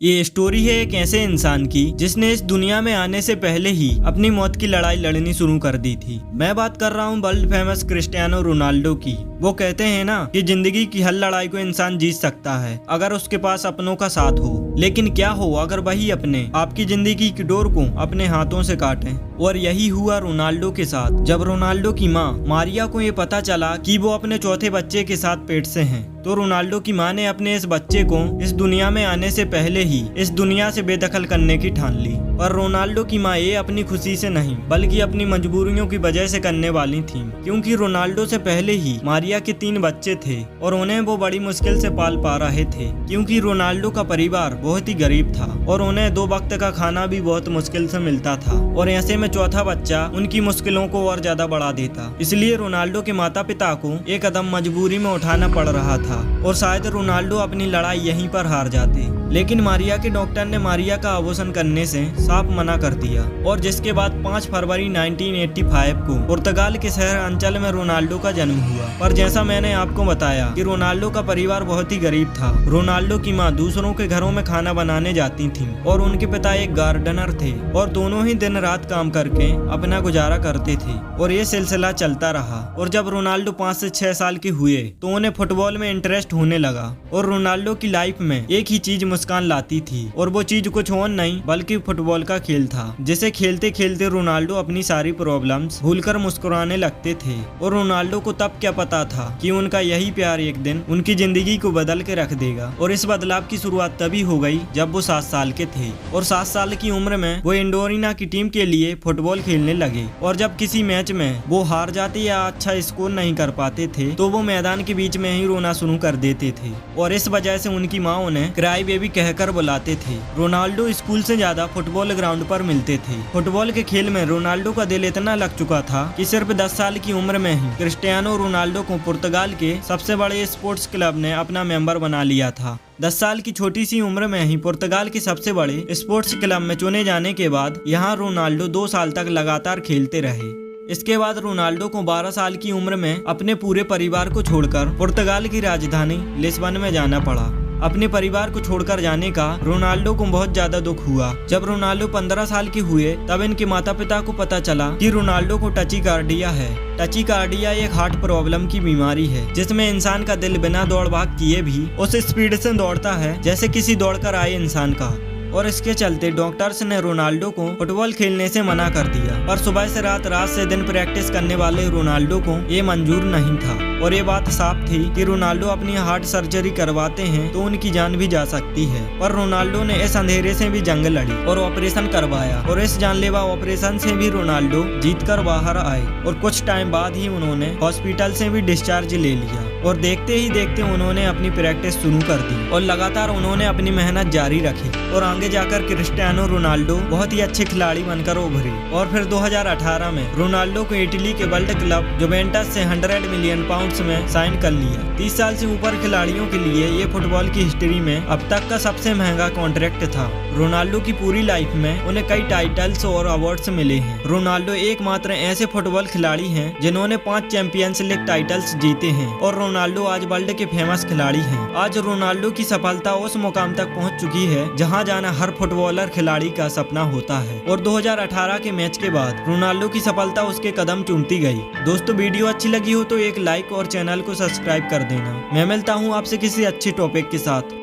ये स्टोरी है एक ऐसे इंसान की जिसने इस दुनिया में आने से पहले ही अपनी मौत की लड़ाई लड़नी शुरू कर दी थी। मैं बात कर रहा हूँ वर्ल्ड फेमस क्रिस्टियानो रोनाल्डो की। वो कहते हैं ना कि जिंदगी की हर लड़ाई को इंसान जीत सकता है अगर उसके पास अपनों का साथ हो, लेकिन क्या हो अगर वही अपने आपकी जिंदगी की डोर को अपने हाथों से काटें। और यही हुआ रोनाल्डो के साथ। जब रोनाल्डो की माँ मारिया को ये पता चला कि वो अपने चौथे बच्चे के साथ पेट से हैं, तो रोनाल्डो की माँ ने अपने इस बच्चे को इस दुनिया में आने से पहले ही इस दुनिया से बेदखल करने की ठान ली। पर रोनाल्डो की माँ ये अपनी खुशी से नहीं बल्कि अपनी मजबूरियों की वजह से करने वाली थी, क्योंकि रोनाल्डो से पहले ही मारिया के 3 बच्चे थे और उन्हें वो बड़ी मुश्किल से पाल पा रहे थे, क्योंकि रोनाल्डो का परिवार बहुत ही गरीब था और उन्हें 2 वक्त का खाना भी बहुत मुश्किल से मिलता था। और ऐसे में चौथा बच्चा उनकी मुश्किलों को और ज्यादा बढ़ा देता। इसलिए रोनाल्डो के माता पिता को एक कदम मजबूरी में उठाना पड़ रहा था और शायद रोनाल्डो अपनी लड़ाई यहीं पर हार जाते। लेकिन मारिया के डॉक्टर ने मारिया का अबॉर्शन करने से साफ मना कर दिया और जिसके बाद 5 फरवरी 1985 को पुर्तगाल के शहर अंचल में रोनाल्डो का जन्म हुआ। पर जैसा मैंने आपको बताया कि रोनाल्डो का परिवार बहुत ही गरीब था। रोनाल्डो की माँ दूसरों के घरों में खाना बनाने जाती थी और उनके पिता एक गार्डनर थे और दोनों ही दिन रात काम करके अपना गुजारा करते थे और ये सिलसिला चलता रहा। और जब रोनाल्डो 5 से 6 साल के हुए तो उन्हें फुटबॉल में इंटरेस्ट होने लगा और रोनाल्डो की लाइफ में एक ही चीज मुस्कान लाती थी और वो चीज कुछ और नहीं बल्कि फुटबॉल का खेल था, जिसे खेलते खेलते रोनाल्डो अपनी सारी प्रॉब्लम्स भूलकर मुस्कुराने लगते थे। और रोनाल्डो को तब क्या पता था कि उनका यही प्यार एक दिन उनकी जिंदगी को बदल के रख देगा। और इस बदलाव की शुरुआत तभी हो गई जब वो 7 साल के थे और 7 साल की उम्र में वो इंडोरिना की टीम के लिए फुटबॉल खेलने लगे। और जब किसी मैच में वो हार जाते या अच्छा स्कोर नहीं कर पाते थे तो वो मैदान के बीच में ही रोना शुरू कर देते थे और इस वजह से उनकी माँ उन्हें क्राई बेबी कहकर बुलाते थे। रोनाल्डो स्कूल से ज्यादा फुटबॉल ग्राउंड पर मिलते थे। फुटबॉल के खेल में रोनाल्डो का दिल इतना लग चुका था कि सिर्फ 10 साल की उम्र में ही क्रिस्टियानो रोनाल्डो को पुर्तगाल के सबसे बड़े स्पोर्ट्स क्लब ने अपना मेंबर बना लिया था। 10 साल की छोटी सी उम्र में ही पुर्तगाल के सबसे बड़े स्पोर्ट्स क्लब में चुने जाने के बाद यहाँ रोनाल्डो 2 साल तक लगातार खेलते रहे। इसके बाद रोनाल्डो को 12 साल की उम्र में अपने पूरे परिवार को छोड़कर पुर्तगाल की राजधानी लिस्बन में जाना पड़ा। अपने परिवार को छोड़कर जाने का रोनाल्डो को बहुत ज्यादा दुख हुआ। जब रोनाल्डो 15 साल के हुए तब इनके माता पिता को पता चला कि रोनाल्डो को टचिकार्डिया है। टचिकार्डिया एक हार्ट प्रॉब्लम की बीमारी है जिसमें इंसान का दिल बिना दौड़ भाग किए भी उस स्पीड से दौड़ता है जैसे किसी दौड़कर आए इंसान का। और इसके चलते डॉक्टर्स ने रोनाल्डो को फुटबॉल खेलने से मना कर दिया। पर सुबह से रात, रात से दिन प्रैक्टिस करने वाले रोनाल्डो को ये मंजूर नहीं था और ये बात साफ थी कि रोनाल्डो अपनी हार्ट सर्जरी करवाते हैं तो उनकी जान भी जा सकती है। पर रोनाल्डो ने इस अंधेरे से भी जंग लड़ी और ऑपरेशन करवाया और इस जानलेवा ऑपरेशन से भी रोनाल्डो जीतकर बाहर आए और कुछ टाइम बाद ही उन्होंने हॉस्पिटल से भी डिस्चार्ज ले लिया। और देखते ही देखते उन्होंने अपनी प्रैक्टिस शुरू कर दी और लगातार उन्होंने अपनी मेहनत जारी रखी और आगे जाकर क्रिस्टियानो रोनाल्डो बहुत ही अच्छे खिलाड़ी बनकर उभरे। और फिर 2018 में रोनाल्डो को इटली के वर्ल्ड क्लब जुवेंटस से 100 मिलियन पाउंड्स में साइन कर लिया। 30 साल से ऊपर खिलाड़ियों के लिए ये फुटबॉल की हिस्ट्री में अब तक का सबसे महंगा कॉन्ट्रैक्ट था। रोनाल्डो की पूरी लाइफ में उन्हें कई टाइटल्स और अवार्ड्स मिले हैं। रोनाल्डो एकमात्र ऐसे फुटबॉल खिलाड़ी हैं जिन्होंने 5 चैंपियंस लीग टाइटल्स जीते हैं और रोनाल्डो आज वर्ल्ड के फेमस खिलाड़ी हैं। आज रोनाल्डो की सफलता उस मुकाम तक पहुंच चुकी है जहां जाना हर फुटबॉलर खिलाड़ी का सपना होता है। और 2018 के मैच के बाद रोनाल्डो की सफलता उसके कदम चूमती गई। दोस्तों, वीडियो अच्छी लगी हो तो एक लाइक और चैनल को सब्सक्राइब कर देना। मैं मिलता हूँ आपसे किसी अच्छे टॉपिक के साथ।